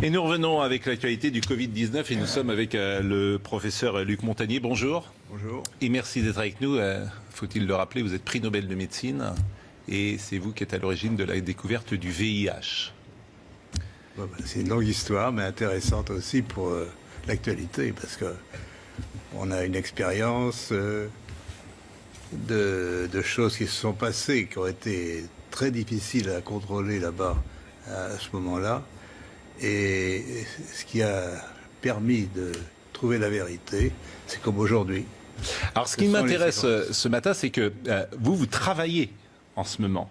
Et nous revenons avec l'actualité du Covid-19 et nous sommes avec le professeur Luc Montagnier. Bonjour. Bonjour. Et merci d'être avec nous. Faut-il le rappeler, vous êtes prix Nobel de médecine et c'est vous qui êtes à l'origine de la découverte du VIH. C'est une longue histoire, mais intéressante aussi pour l'actualité, parce que on a une expérience de choses qui se sont passées, qui ont été très difficiles à contrôler là-bas à ce moment-là. Et ce qui a permis de trouver la vérité, c'est comme aujourd'hui. Alors ce qui m'intéresse ce matin, c'est que vous travaillez en ce moment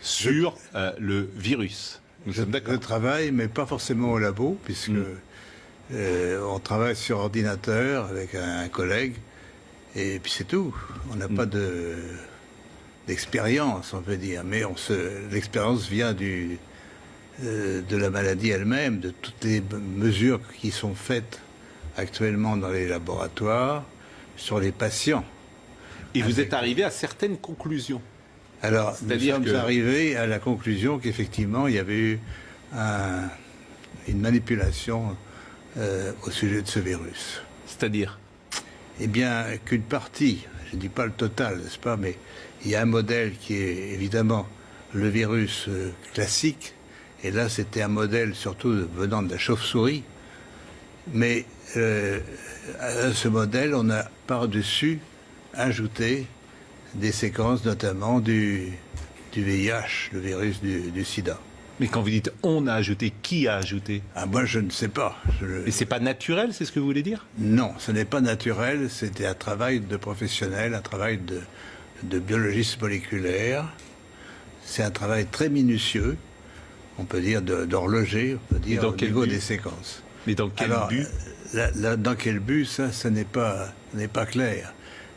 sur le virus. Nous sommes d'accord. Je travaille, mais pas forcément au labo, puisque on travaille sur ordinateur avec un collègue, et puis c'est tout. On n'a pas d'expérience, on peut dire, mais l'expérience vient de la maladie elle-même, de toutes les mesures qui sont faites actuellement dans les laboratoires sur les patients. Et vous êtes arrivé à certaines conclusions. Alors, nous sommes arrivés à la conclusion qu'effectivement, il y avait eu une manipulation au sujet de ce virus. C'est-à-dire ? Eh bien, qu'une partie, je ne dis pas le total, n'est-ce pas, mais il y a un modèle qui est évidemment le virus classique. Et là, c'était un modèle surtout venant de la chauve-souris. Mais à ce modèle, on a par-dessus ajouté des séquences, notamment du VIH, le virus du sida. Mais quand vous dites « on a ajouté », qui a ajouté ? Ah, moi, je ne sais pas. Mais c'est pas naturel, c'est ce que vous voulez dire ? Non, ce n'est pas naturel. C'était un travail de professionnel, un travail de biologiste moléculaire. C'est un travail très minutieux. On peut dire d'horloger, on peut dire au niveau des séquences. Mais dans quel but ? Dans quel but, ça n'est pas clair.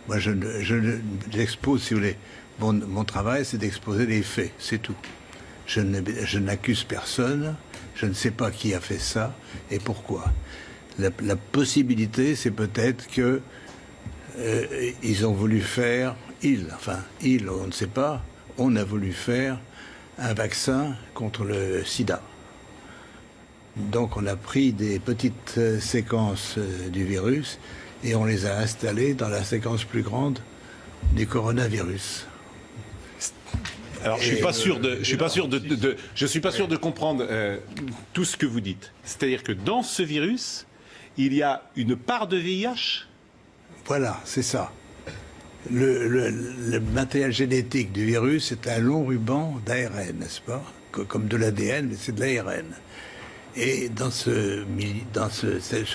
Moi, j'expose, si vous voulez, mon travail, c'est d'exposer les faits, c'est tout. Je n'accuse personne, je ne sais pas qui a fait ça et pourquoi. La possibilité, c'est peut-être que ils ont voulu faire, on ne sait pas, on a voulu faire un vaccin contre le sida. Donc on a pris des petites séquences du virus et on les a installées dans la séquence plus grande du coronavirus. Alors je suis pas sûr de comprendre tout ce que vous dites. C'est-à-dire que dans ce virus, il y a une part de VIH ? Voilà, c'est ça. Le matériel génétique du virus est un long ruban d'ARN, n'est-ce pas ? Comme de l'ADN, mais c'est de l'ARN. Et dans ce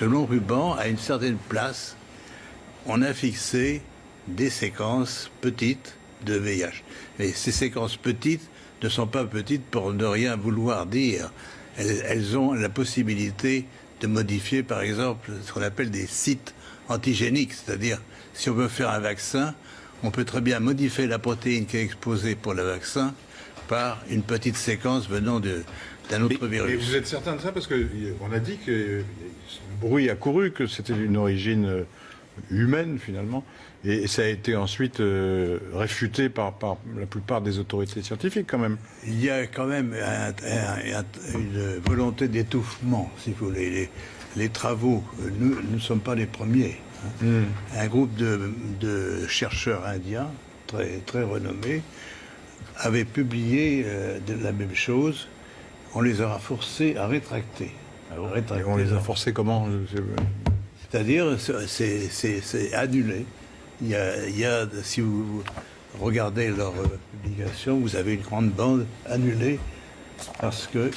long ruban, à une certaine place, on a fixé des séquences petites de VIH. Mais ces séquences petites ne sont pas petites pour ne rien vouloir dire. Elles ont la possibilité de modifier, par exemple, ce qu'on appelle des sites antigéniques, c'est-à-dire, si on veut faire un vaccin, on peut très bien modifier la protéine qui est exposée pour le vaccin par une petite séquence venant d'un autre virus. Et vous êtes certain de ça? Parce qu'on a dit que le bruit a couru, que c'était d'une origine humaine, finalement, et ça a été ensuite réfuté par la plupart des autorités scientifiques, quand même. Il y a quand même une volonté d'étouffement, si vous voulez. Les travaux, nous ne sommes pas les premiers. Un groupe de chercheurs indiens, très, très renommés, avait publié la même chose. On les a forcés à rétracter. Et on les a forcés comment? C'est-à-dire, c'est annulé. Il y a, si vous regardez leur publication, vous avez une grande bande annulée parce que...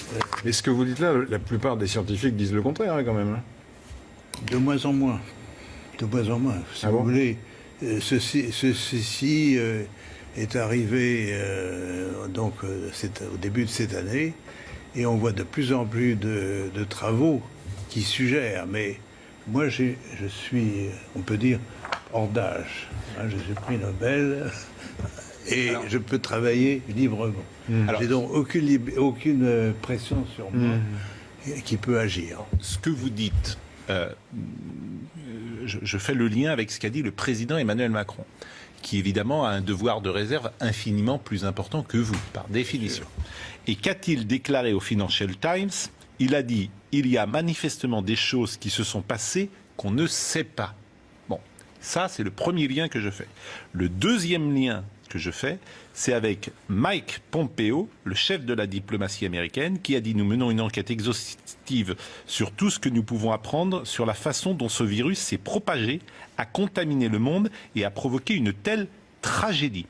Mais ce que vous dites là, la plupart des scientifiques disent le contraire, hein, quand même. De moins en moins. De moins en moins. Si vous voulez, ceci est arrivé c'est au début de cette année, et on voit de plus en plus de travaux qui suggèrent, mais moi je suis, on peut dire, hors d'âge. Je suis prix Nobel et je peux travailler librement. J'ai donc aucune pression sur moi qui peut agir. Ce que vous dites, je fais le lien avec ce qu'a dit le président Emmanuel Macron, qui évidemment a un devoir de réserve infiniment plus important que vous, par définition. Et qu'a-t-il déclaré au Financial Times ? il a dit il y a manifestement des choses qui se sont passées qu'on ne sait pas. Bon, ça c'est le premier lien que je fais. Le deuxième lien que je fais, c'est avec Mike Pompeo, le chef de la diplomatie américaine, qui a dit nous menons une enquête exhaustive sur tout ce que nous pouvons apprendre sur la façon dont ce virus s'est propagé, a contaminé le monde et a provoqué une telle tragédie.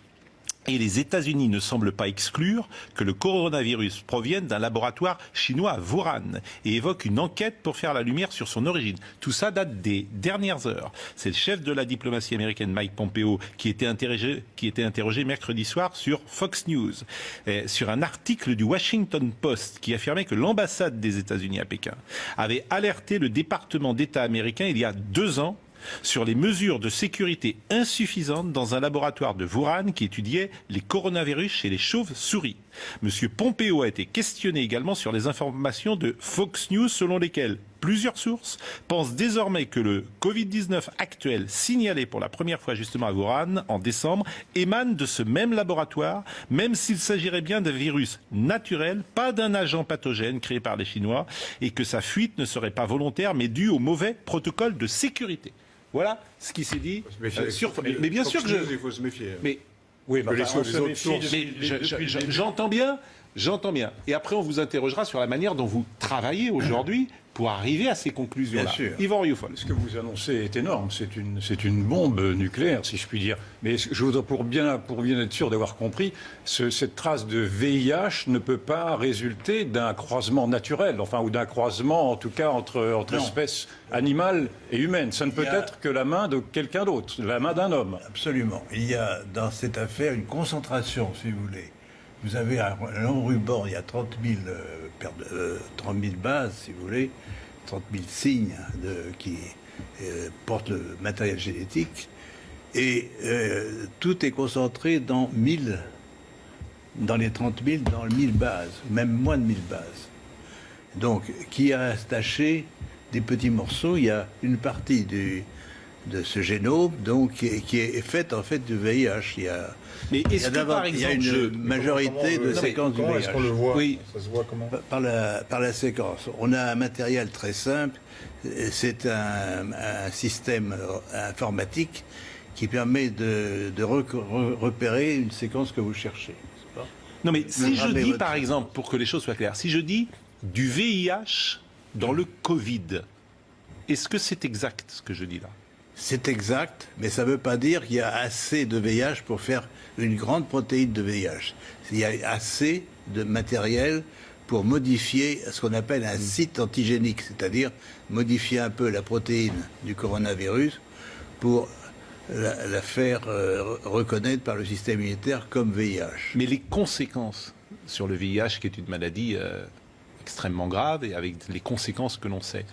Et les États-Unis ne semblent pas exclure que le coronavirus provienne d'un laboratoire chinois à Wuhan et évoquent une enquête pour faire la lumière sur son origine. Tout ça date des dernières heures. C'est le chef de la diplomatie américaine, Mike Pompeo, qui était interrogé mercredi soir sur Fox News, sur un article du Washington Post qui affirmait que l'ambassade des États-Unis à Pékin avait alerté le département d'État américain il y a 2 ans sur les mesures de sécurité insuffisantes dans un laboratoire de Wuhan qui étudiait les coronavirus chez les chauves-souris. Monsieur Pompeo a été questionné également sur les informations de Fox News selon lesquelles plusieurs sources pensent désormais que le Covid-19 actuel, signalé pour la première fois justement à Wuhan en décembre, émane de ce même laboratoire, même s'il s'agirait bien d'un virus naturel, pas d'un agent pathogène créé par les Chinois, et que sa fuite ne serait pas volontaire mais due au mauvais protocole de sécurité. Voilà ce qui s'est dit sur. Mais bien sûr que il faut se méfier. Mais oui, les autres sources. mais j'entends bien. Et après, on vous interrogera sur la manière dont vous travaillez aujourd'hui pour arriver à ces conclusions-là. Bien sûr. Yvan Rioufol. Ce que vous annoncez est énorme. C'est une bombe nucléaire, si je puis dire. Mais je voudrais, pour bien être sûr d'avoir compris, cette trace de VIH ne peut pas résulter d'un croisement naturel, enfin, ou d'un croisement, en tout cas, entre espèces animales et humaines. Ça ne peut être que la main de quelqu'un d'autre, la main d'un homme. Absolument. Il y a dans cette affaire une concentration, si vous voulez. Vous avez un long ruban, il y a 30 000 bases, si vous voulez, 30 000 signes qui portent le matériel génétique. Et tout est concentré dans les 30 000, dans 1000 bases, même moins de 1000 bases. Donc, qui a attaché des petits morceaux, il y a une partie de ce génome donc, qui est faite en fait du VIH. Mais est-ce que, par exemple, il y a une majorité de séquences du VIH. Est-ce qu'on le voit? Oui. Ça se voit comment? Par la séquence. On a un matériel très simple. C'est un système informatique qui permet de repérer une séquence que vous cherchez. Non, mais si je dis, par exemple, pour que les choses soient claires, si je dis du VIH dans le Covid, est-ce que c'est exact ce que je dis là? C'est exact, mais ça ne veut pas dire qu'il y a assez de VIH pour faire une grande protéine de VIH. Il y a assez de matériel pour modifier ce qu'on appelle un site antigénique, c'est-à-dire modifier un peu la protéine du coronavirus pour la faire reconnaître par le système immunitaire comme VIH. Mais les conséquences sur le VIH, qui est une maladie extrêmement grave et avec les conséquences que l'on sait,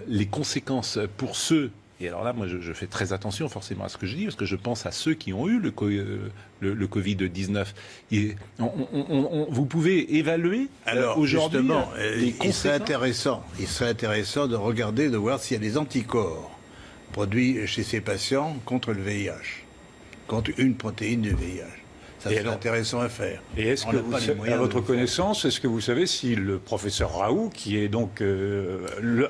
les conséquences pour ceux. Et alors là, moi, je fais très attention forcément à ce que je dis, parce que je pense à ceux qui ont eu le Covid-19. Vous pouvez évaluer aujourd'hui les conséquences. Il serait intéressant de regarder, de voir s'il y a des anticorps produits chez ces patients contre le VIH, contre une protéine du VIH. Ça serait intéressant à faire. Et est-ce que vous, à votre connaissance, est-ce que vous savez si le professeur Raoult, qui est donc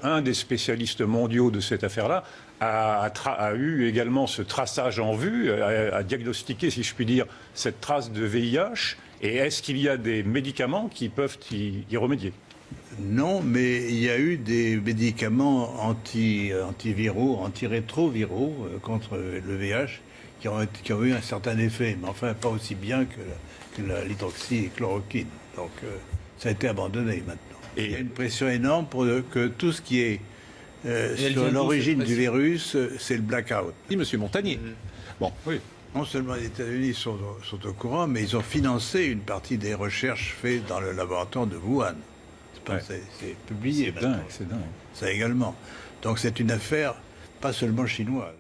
un des spécialistes mondiaux de cette affaire-là, a eu également ce traçage en vue, a diagnostiqué, si je puis dire, cette trace de VIH, et est-ce qu'il y a des médicaments qui peuvent y remédier? Non, mais il y a eu des médicaments antiviraux, antirétroviraux contre le VIH qui ont eu un certain effet, mais enfin pas aussi bien que l'hydroxychloroquine. Donc ça a été abandonné maintenant. Et il y a une pression énorme pour que tout ce qui est sur l'origine du virus, c'est le blackout. Oui, monsieur Montagnier. Bon, oui. Non seulement les États-Unis sont au courant, mais ils ont financé une partie des recherches faites dans le laboratoire de Wuhan. C'est publié maintenant. C'est dingue. Ça également. Donc c'est une affaire pas seulement chinoise.